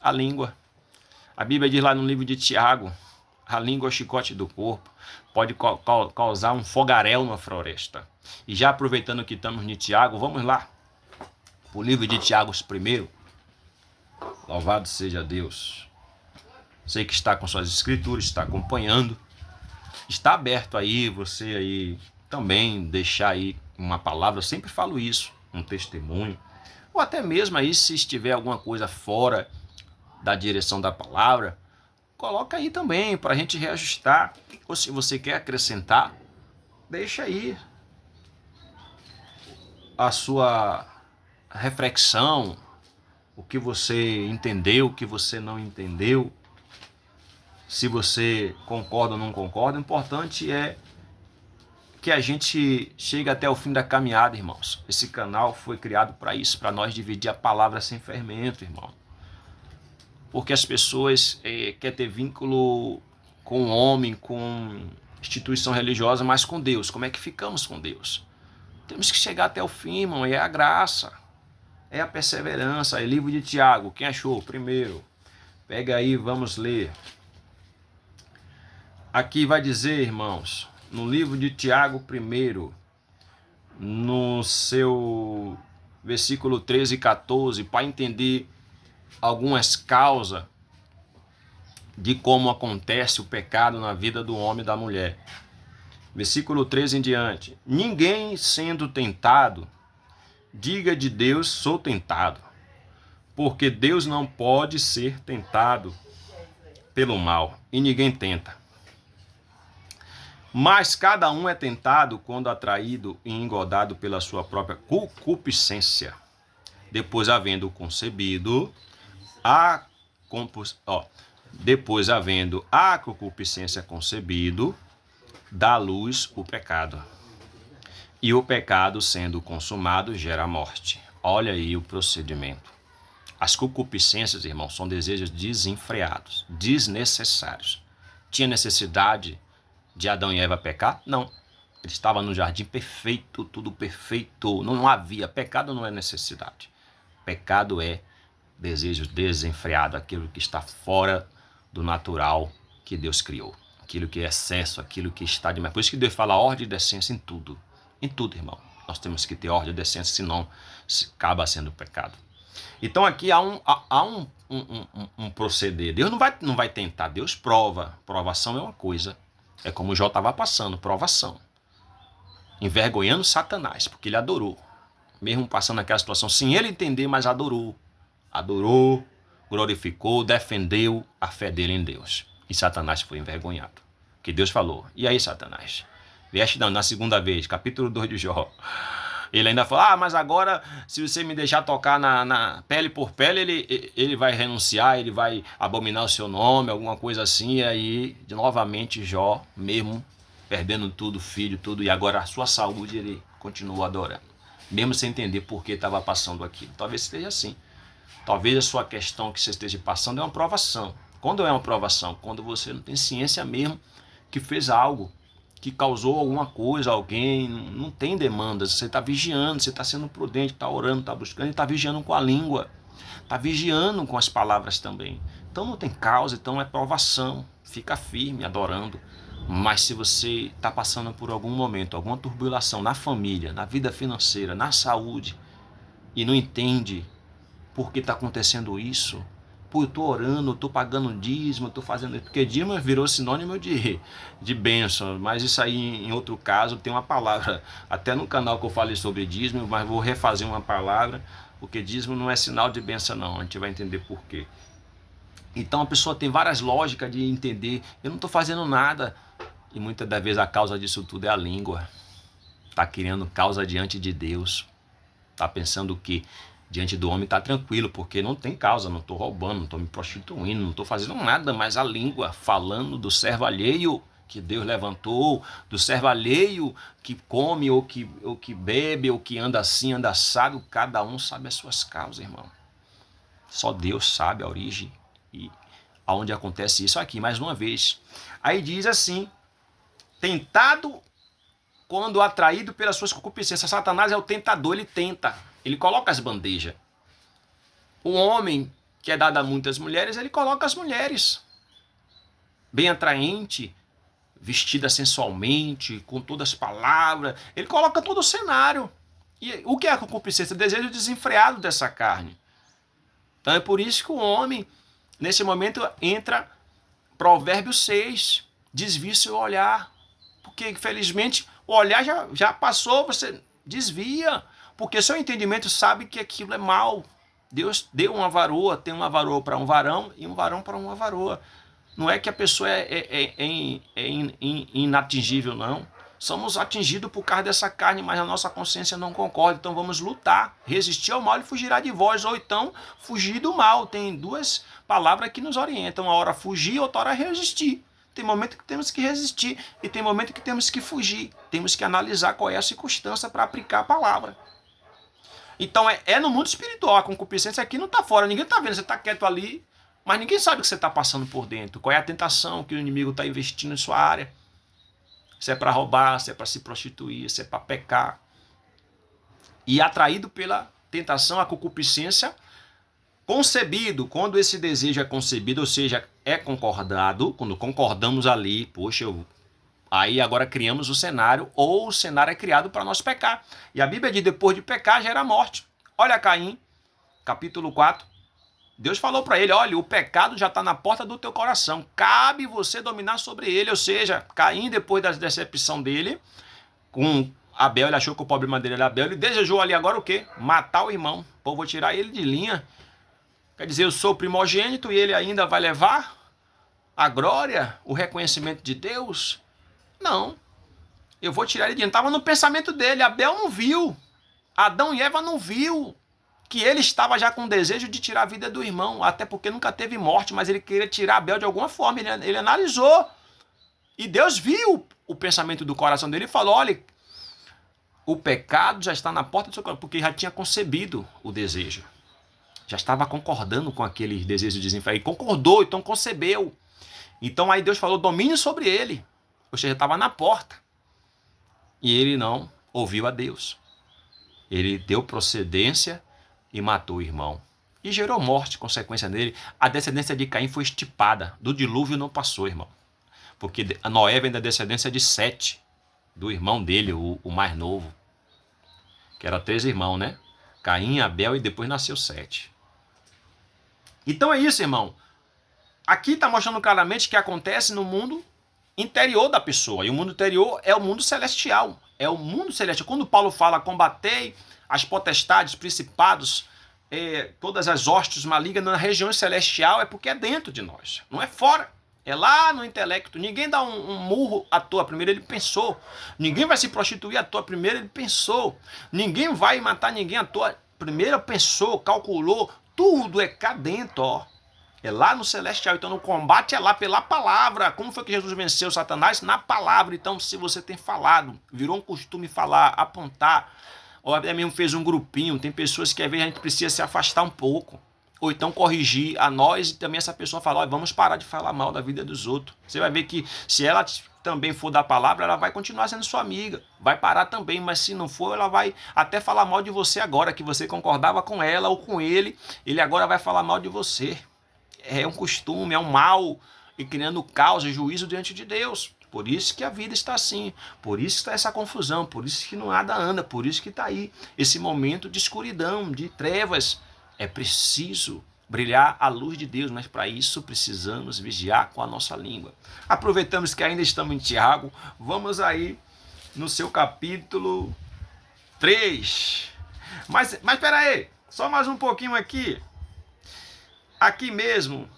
A língua. A Bíblia diz lá no livro de Tiago, a língua é o chicote do corpo. Pode causar um fogaréu na floresta. E já aproveitando que estamos em Tiago, vamos lá. O livro de Tiago primeiro. Louvado seja Deus. Sei que está com suas escrituras, está acompanhando. Está aberto aí, você aí... também deixar aí uma palavra, eu sempre falo isso, um testemunho, ou até mesmo aí se estiver alguma coisa fora da direção da palavra, coloca aí também para a gente reajustar, ou se você quer acrescentar, deixa aí a sua reflexão, o que você entendeu, o que você não entendeu, se você concorda ou não concorda, o importante é que a gente chegue até o fim da caminhada, irmãos. Esse canal foi criado para isso, para nós dividir a palavra sem fermento, irmão. Porque as pessoas querem ter vínculo com o homem, com instituição religiosa, mas com Deus. Como é que ficamos com Deus? Temos que chegar até o fim, irmão, e é a graça. é a perseverança. É livro de Tiago. Quem achou? Primeiro. Pega aí, vamos ler. Aqui vai dizer, irmãos, no livro de Tiago, primeiro, no seu versículo 13 e 14, para entender algumas causas de como acontece o pecado na vida do homem e da mulher. Versículo 13 em diante. Ninguém sendo tentado, diga de Deus, sou tentado, porque Deus não pode ser tentado pelo mal, e ninguém tenta. Mas cada um é tentado quando atraído e engodado pela sua própria concupiscência. Depois, havendo concebido depois, havendo a concupiscência concebido, dá à luz o pecado. E o pecado, sendo consumado, gera morte. Olha aí o procedimento. As concupiscências, irmãos, são desejos desenfreados, desnecessários. Tinha necessidade de Adão e Eva pecar? Não. Ele estava no jardim perfeito, tudo perfeito. Não havia. Pecado não é necessidade. Pecado é desejo desenfreado, aquilo que está fora do natural que Deus criou. Aquilo que é excesso, aquilo que está demais. Por isso que Deus fala ordem e decência em tudo. Em tudo, irmão. Nós temos que ter ordem e decência, senão acaba sendo pecado. Então aqui há um proceder. Deus não vai tentar, Deus prova. Provação é uma coisa. É como o Jó estava passando, provação. Envergonhando Satanás, porque ele adorou. Mesmo passando aquela situação, sem ele entender, mas adorou. Adorou, glorificou, defendeu a fé dele em Deus. E Satanás foi envergonhado. Que Deus falou, e aí Satanás? Vieste na segunda vez, capítulo 2 de Jó. Ele ainda falou, mas agora se você me deixar tocar na pele por pele, ele vai renunciar, ele vai abominar o seu nome, alguma coisa assim. E aí, novamente, Jó, mesmo perdendo tudo, filho, tudo, e agora a sua saúde, ele continua adorando. Mesmo sem entender por que estava passando aquilo. Talvez esteja assim. Talvez a sua questão que você esteja passando é uma provação. Quando é uma provação? Quando você não tem ciência mesmo que fez algo, que causou alguma coisa a alguém, não tem demandas, você está vigiando, você está sendo prudente, está orando, está buscando, e está vigiando com a língua, está vigiando com as palavras também. Então não tem causa, então é provação, fica firme, adorando. Mas se você está passando por algum momento, alguma turbulação na família, na vida financeira, na saúde, e não entende por que está acontecendo isso, pô, eu estou orando, eu estou pagando dízimo, eu estou fazendo isso, porque dízimo virou sinônimo de bênção, mas isso aí em outro caso tem uma palavra, até no canal que eu falei sobre dízimo, mas vou refazer uma palavra, porque dízimo não é sinal de bênção não, a gente vai entender por quê. Então a pessoa tem várias lógicas de entender, eu não estou fazendo nada, e muitas das vezes a causa disso tudo é a língua, está criando causa diante de Deus, está pensando que diante do homem está tranquilo, porque não tem causa, não estou roubando, não estou me prostituindo, não estou fazendo nada, mas a língua falando do servo alheio que Deus levantou, do servo alheio que come ou que bebe, ou que anda assim, anda assado, cada um sabe as suas causas, irmão. Só Deus sabe a origem e aonde acontece isso aqui, mais uma vez. Aí diz assim, tentado quando atraído pelas suas concupiscências. Satanás é o tentador, ele tenta. Ele coloca as bandejas. O homem que é dado a muitas mulheres, ele coloca as mulheres. Bem atraente, vestida sensualmente, com todas as palavras. Ele coloca todo o cenário. E o que é a concupiscência? O desejo desenfreado dessa carne. Então é por isso que o homem, nesse momento, entra Provérbios 6. Desvia seu olhar. Porque, infelizmente, o olhar já passou, você desvia. Porque seu entendimento sabe que aquilo é mal. Deus deu uma varoa, tem uma varoa para um varão e um varão para uma varoa. Não é que a pessoa é inatingível, não. Somos atingidos por causa dessa carne, mas a nossa consciência não concorda. Então vamos lutar. Resistir ao mal e fugirá de vós. Ou então fugir do mal. Tem duas palavras que nos orientam. Uma hora fugir, outra hora resistir. Tem momento que temos que resistir e tem momento que temos que fugir. Temos que analisar qual é a circunstância para aplicar a palavra. Então é no mundo espiritual. A concupiscência aqui não está fora. Ninguém está vendo. Você está quieto ali, mas ninguém sabe o que você está passando por dentro. Qual é a tentação que o inimigo está investindo em sua área. Se é para roubar, se é para se prostituir, se é para pecar. E atraído pela tentação, a concupiscência, concebido. Quando esse desejo é concebido, ou seja, é concordado, quando concordamos ali, poxa, aí agora criamos o cenário, ou o cenário é criado para nós pecar. E a Bíblia diz, depois de pecar, gera a morte. Olha Caim, capítulo 4. Deus falou para ele, olha, o pecado já está na porta do teu coração, cabe você dominar sobre ele. Ou seja, Caim, depois da decepção dele, com Abel, ele achou que o problema dele era Abel, ele desejou ali agora o quê? Matar o irmão. Pô, vou tirar ele de linha. Quer dizer, eu sou primogênito e ele ainda vai levar a glória, o reconhecimento de Deus? Não. Eu vou tirar ele de linha. Estava no pensamento dele, Abel não viu. Adão e Eva não viu que ele estava já com o desejo de tirar a vida do irmão, até porque nunca teve morte, mas ele queria tirar Abel de alguma forma, ele analisou. E Deus viu o pensamento do coração dele e falou, olha, o pecado já está na porta do seu coração, porque já tinha concebido o desejo. Já estava concordando com aquele desejo desenfreado. E concordou, então concebeu. Então aí Deus falou, domine sobre ele. Ou seja, estava na porta. E ele não ouviu a Deus. Ele deu procedência e matou o irmão. E gerou morte, consequência dele. A descendência de Caim foi estipada. Do dilúvio não passou, irmão. Porque a Noé vem da descendência de Sete, do irmão dele, o mais novo. Que era 3 irmãos, né? Caim, Abel e depois nasceu Sete. Então é isso, irmão. Aqui está mostrando claramente que acontece no mundo interior da pessoa. E o mundo interior é o mundo celestial. É o mundo celestial. Quando Paulo fala, combatei as potestades, principados, todas as hostes malignas na região celestial, é porque é dentro de nós. Não é fora. É lá no intelecto. Ninguém dá um murro à toa. Primeiro ele pensou. Ninguém vai se prostituir à toa. Primeiro ele pensou. Ninguém vai matar ninguém à toa. Primeiro pensou, calculou. Tudo é cá dentro, ó. É lá no celestial. Então, no combate é lá pela palavra. Como foi que Jesus venceu Satanás? Na palavra. Então, se você tem falado, virou um costume falar, apontar, ou até mesmo fez um grupinho, tem pessoas que às vezes a gente precisa se afastar um pouco. Ou então corrigir a nós e também essa pessoa falar, vamos parar de falar mal da vida dos outros. Você vai ver que se ela também for da palavra, ela vai continuar sendo sua amiga. Vai parar também, mas se não for, ela vai até falar mal de você agora, que você concordava com ela ou com ele, ele agora vai falar mal de você. É um costume, é um mal, e criando caos e juízo diante de Deus. Por isso que a vida está assim, por isso que está essa confusão, por isso que não nada anda, por isso que está aí esse momento de escuridão, de trevas. É preciso brilhar a luz de Deus, mas para isso precisamos vigiar com a nossa língua. Aproveitamos que ainda estamos em Tiago, vamos aí no seu capítulo 3. Mas espera aí, só mais um pouquinho aqui. Aqui mesmo.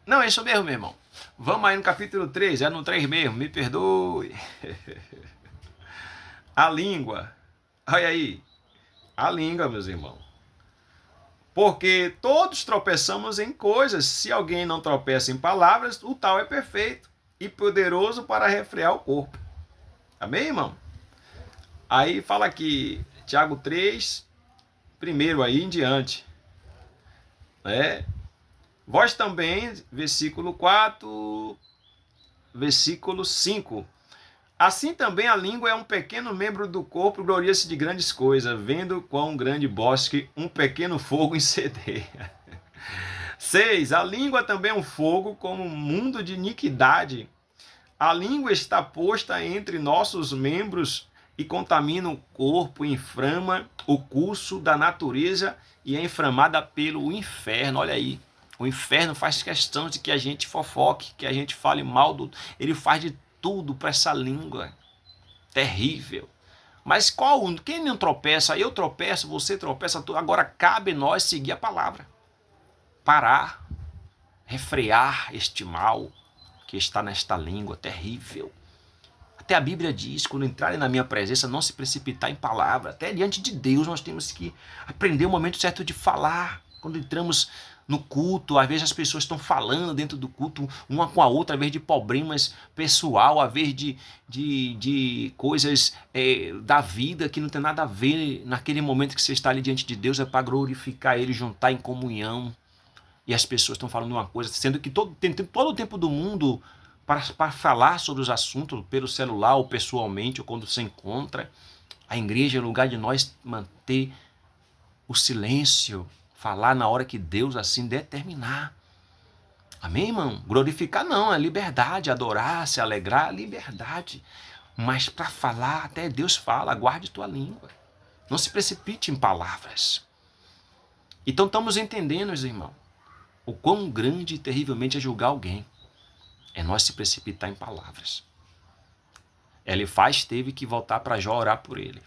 Não, é isso mesmo, meu irmão. Vamos aí no capítulo 3, é no 3 mesmo, me perdoe. A língua. Olha aí. A língua, meus irmãos. Porque todos tropeçamos em coisas. Se alguém não tropeça em palavras, o tal é perfeito e poderoso para refrear o corpo. Amém, irmão? Aí fala aqui, Tiago 3, primeiro aí em diante. Vós também, versículo 4, versículo 5. Assim também a língua é um pequeno membro do corpo, gloria-se de grandes coisas, vendo quão grande bosque um pequeno fogo incendeia. 6. A língua também é um fogo, como um mundo de iniquidade. A língua está posta entre nossos membros e contamina o corpo, inflama o curso da natureza e é inflamada pelo inferno. Olha aí, o inferno faz questão de que a gente fofoque, que a gente fale mal do... Ele faz de tudo para essa língua terrível. Mas quem não tropeça? Eu tropeço, você tropeça, agora cabe nós seguir a palavra. Parar, refrear este mal que está nesta língua terrível. Até a Bíblia diz, quando entrarem na minha presença, não se precipitar em palavra. Até diante de Deus nós temos que aprender o momento certo de falar. Quando entramos no culto, às vezes as pessoas estão falando dentro do culto, uma com a outra, às vezes de problemas pessoal, às vezes de coisas da vida que não tem nada a ver. Naquele momento que você está ali diante de Deus, é para glorificar Ele, juntar em comunhão. E as pessoas estão falando uma coisa, sendo que tem todo o tempo do mundo para falar sobre os assuntos pelo celular ou pessoalmente, ou quando se encontra. A igreja é o lugar de nós manter o silêncio, falar na hora que Deus assim determinar. Amém, irmão? Glorificar não, é liberdade, adorar, se alegrar, liberdade. Mas para falar, até Deus fala, guarde tua língua. Não se precipite em palavras. Então estamos entendendo, meus irmãos, o quão grande e terrivelmente é julgar alguém. É nós se precipitar em palavras. Elifaz teve que voltar para Jó orar por ele.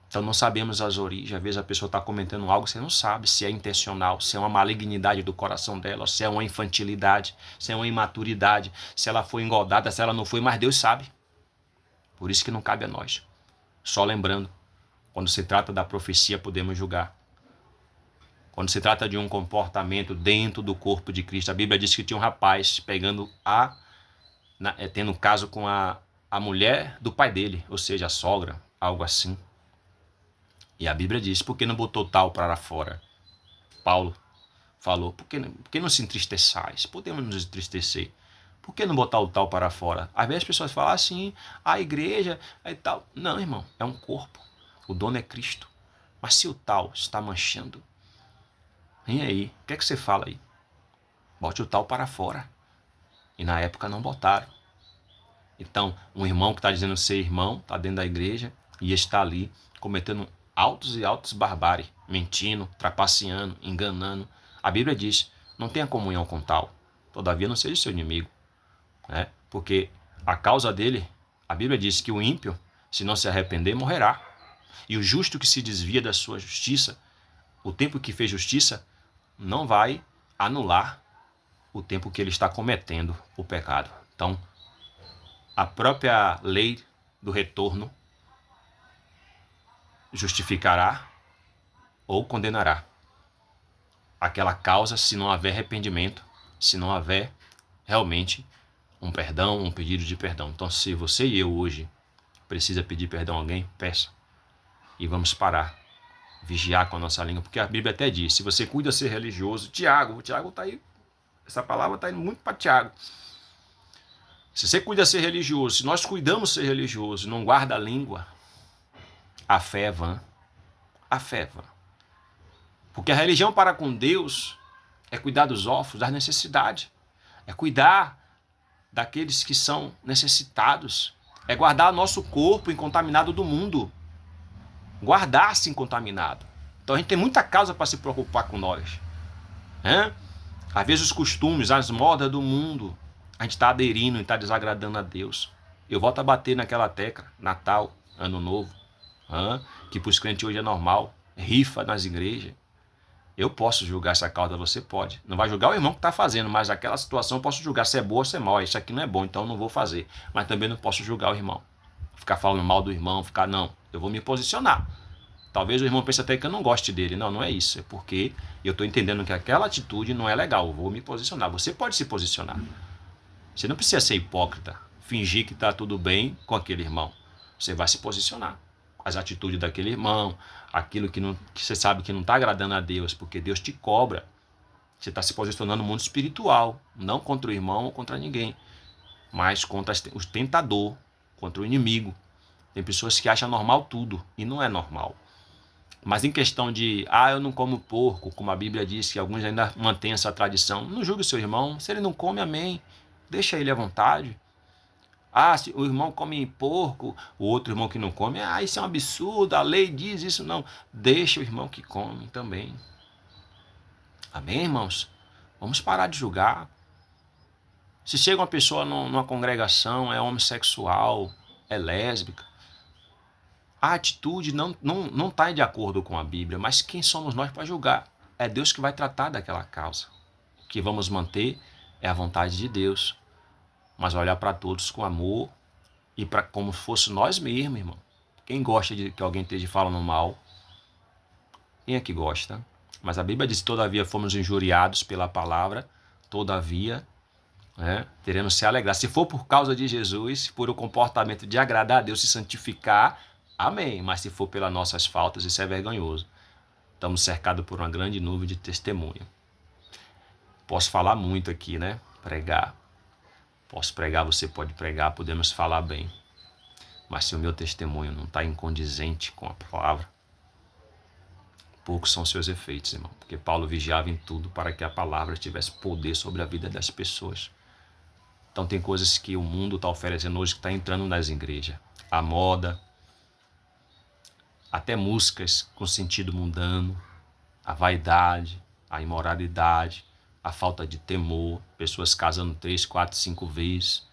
Então não sabemos as origens. Às vezes a pessoa está comentando algo, você não sabe se é intencional, se é uma malignidade do coração dela, se é uma infantilidade, se é uma imaturidade, se ela foi engodada, se ela não foi, mas Deus sabe. Por isso que não cabe a nós. Só lembrando, quando se trata da profecia, podemos julgar. Quando se trata de um comportamento dentro do corpo de Cristo, a Bíblia diz que tinha um rapaz tendo caso com a mulher do pai dele, ou seja, a sogra, algo assim. E a Bíblia diz, por que não botou tal para fora? Paulo falou, por que não se entristeçais? Podemos nos entristecer. Por que não botar o tal para fora? Às vezes as pessoas falam assim, a igreja e tal. Não, irmão, é um corpo. O dono é Cristo. Mas se o tal está manchando, vem aí, o que é que você fala aí? Bote o tal para fora. E na época não botaram. Então, um irmão que está dizendo ser irmão, está dentro da igreja e está ali cometendo altos e altos barbárie, mentindo, trapaceando, enganando. A Bíblia diz, não tenha comunhão com tal, todavia não seja seu inimigo. Né? Porque a causa dele, a Bíblia diz que o ímpio, se não se arrepender, morrerá. E o justo que se desvia da sua justiça, o tempo que fez justiça, não vai anular o tempo que ele está cometendo o pecado. Então, a própria lei do retorno justificará ou condenará aquela causa se não houver arrependimento, se não houver realmente um perdão, um pedido de perdão. Então, se você e eu hoje precisa pedir perdão a alguém, peça. E vamos parar, vigiar com a nossa língua, porque a Bíblia até diz, se você cuida ser religioso, Tiago está aí, essa palavra está indo muito para Tiago. Se você cuida ser religioso, se nós cuidamos ser religioso, não guarda a língua, a fé é vã. A fé é vã. Porque a religião para com Deus é cuidar dos órfãos, das necessidades. É cuidar daqueles que são necessitados. É guardar nosso corpo incontaminado do mundo. Guardar-se incontaminado. Então a gente tem muita causa para se preocupar com nós. Às vezes os costumes, as modas do mundo, a gente está aderindo e está desagradando a Deus. Eu volto a bater naquela tecla, Natal, Ano Novo, que para os crentes hoje é normal, rifa nas igrejas. Eu posso julgar essa causa, você pode. Não vai julgar o irmão que está fazendo, mas aquela situação eu posso julgar se é boa ou se é mal. Isso aqui não é bom, então eu não vou fazer. Mas também não posso julgar o irmão. Ficar falando mal do irmão, não. Eu vou me posicionar. Talvez o irmão pense até que eu não goste dele. Não, não é isso. É porque eu estou entendendo que aquela atitude não é legal. Eu vou me posicionar. Você pode se posicionar. Você não precisa ser hipócrita, fingir que está tudo bem com aquele irmão. Você vai se posicionar. As atitudes daquele irmão, aquilo que você sabe que não está agradando a Deus, porque Deus te cobra. Você está se posicionando no mundo espiritual, não contra o irmão ou contra ninguém, mas contra o tentador, contra o inimigo. Tem pessoas que acham normal tudo, e não é normal. Mas em questão de, eu não como porco, como a Bíblia diz, que alguns ainda mantêm essa tradição, não julgue o seu irmão, se ele não come, amém, deixa ele à vontade. Se o irmão come porco, o outro irmão que não come, isso é um absurdo, a lei diz isso, não. Deixa o irmão que come também. Amém, irmãos? Vamos parar de julgar. Se chega uma pessoa numa congregação, é homossexual, é lésbica, a atitude não está de acordo com a Bíblia, mas quem somos nós para julgar? É Deus que vai tratar daquela causa. O que vamos manter é a vontade de Deus. Mas olhar para todos com amor e para como fosse nós mesmos, irmão. Quem gosta de que alguém esteja falando mal? Quem é que gosta? Mas a Bíblia diz, todavia fomos injuriados pela palavra, todavia teremos se alegrar. Se for por causa de Jesus, por o comportamento de agradar a Deus, se santificar, amém. Mas se for pelas nossas faltas, isso é vergonhoso. Estamos cercados por uma grande nuvem de testemunho. Posso falar muito aqui, Pregar. Posso pregar, você pode pregar, podemos falar bem. Mas se o meu testemunho não está incondizente com a palavra, poucos são seus efeitos, irmão. Porque Paulo vigiava em tudo para que a palavra tivesse poder sobre a vida das pessoas. Então tem coisas que o mundo está oferecendo hoje que está entrando nas igrejas. A moda, até músicas com sentido mundano, a vaidade, a imoralidade, a falta de temor, pessoas casando 3, 4, 5 vezes,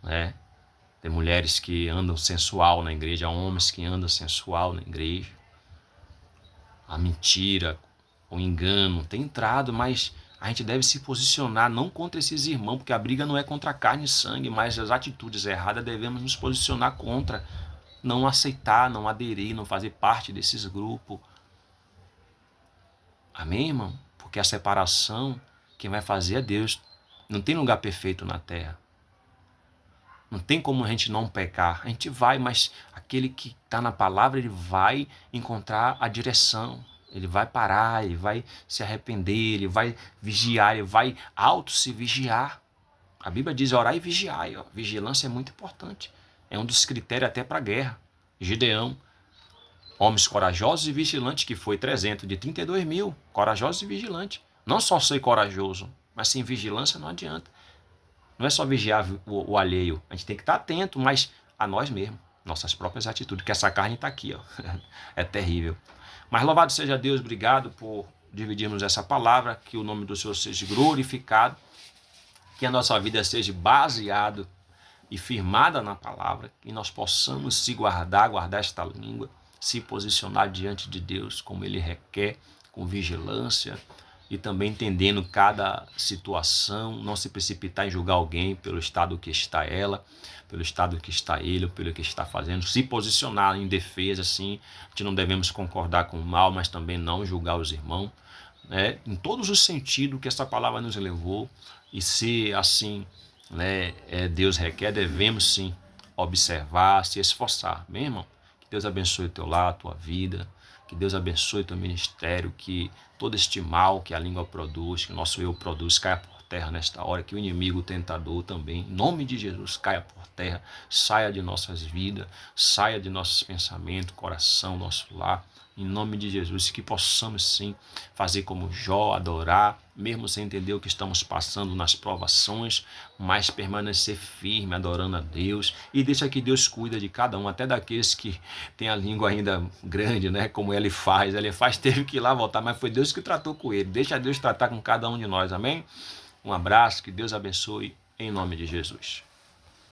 né? Tem mulheres que andam sensual na igreja, homens que andam sensual na igreja. A mentira, o engano tem entrado, mas a gente deve se posicionar não contra esses irmãos, porque a briga não é contra carne e sangue, mas as atitudes erradas devemos nos posicionar contra. Não aceitar, não aderir, não fazer parte desses grupos. Amém, irmão? Porque a separação, quem vai fazer é Deus. Não tem lugar perfeito na terra. Não tem como a gente não pecar. A gente vai, mas aquele que está na palavra, ele vai encontrar a direção. Ele vai parar, ele vai se arrepender, ele vai vigiar, ele vai se vigiar. A Bíblia diz orar e vigiar. Ó. Vigilância é muito importante. É um dos critérios até para a guerra. Gideão, homens corajosos e vigilantes, que foi 300 de 32 mil, corajosos e vigilantes. Não só ser corajoso, mas sem vigilância não adianta. Não é só vigiar o alheio, a gente tem que estar atento, mas a nós mesmos, nossas próprias atitudes, que essa carne está aqui, ó. É terrível. Mas louvado seja Deus, obrigado por dividirmos essa palavra, que o nome do Senhor seja glorificado, que a nossa vida seja baseada e firmada na palavra, que nós possamos se guardar esta língua, se posicionar diante de Deus como Ele requer, com vigilância, e também entendendo cada situação, não se precipitar em julgar alguém pelo estado que está ela, pelo estado que está ele, ou pelo que está fazendo, se posicionar em defesa, sim, a gente não devemos concordar com o mal, mas também não julgar os irmãos, né? Em todos os sentidos que essa palavra nos levou, e se assim, né, Deus requer, devemos sim observar, se esforçar, meu irmão. Que Deus abençoe o teu lar, a tua vida, que Deus abençoe o teu ministério, que todo este mal que a língua produz, que o nosso eu produz, caia por terra nesta hora, que o inimigo o tentador também, em nome de Jesus, caia por terra, saia de nossas vidas, saia de nossos pensamentos, coração, nosso lar, em nome de Jesus, que possamos sim fazer como Jó, adorar, mesmo sem entender o que estamos passando nas provações, mas permanecer firme, adorando a Deus, e deixa que Deus cuida de cada um, até daqueles que têm a língua ainda grande, né? Como ele faz, teve que ir lá voltar, mas foi Deus que tratou com ele. Deixa Deus tratar com cada um de nós, amém? Um abraço, que Deus abençoe, em nome de Jesus.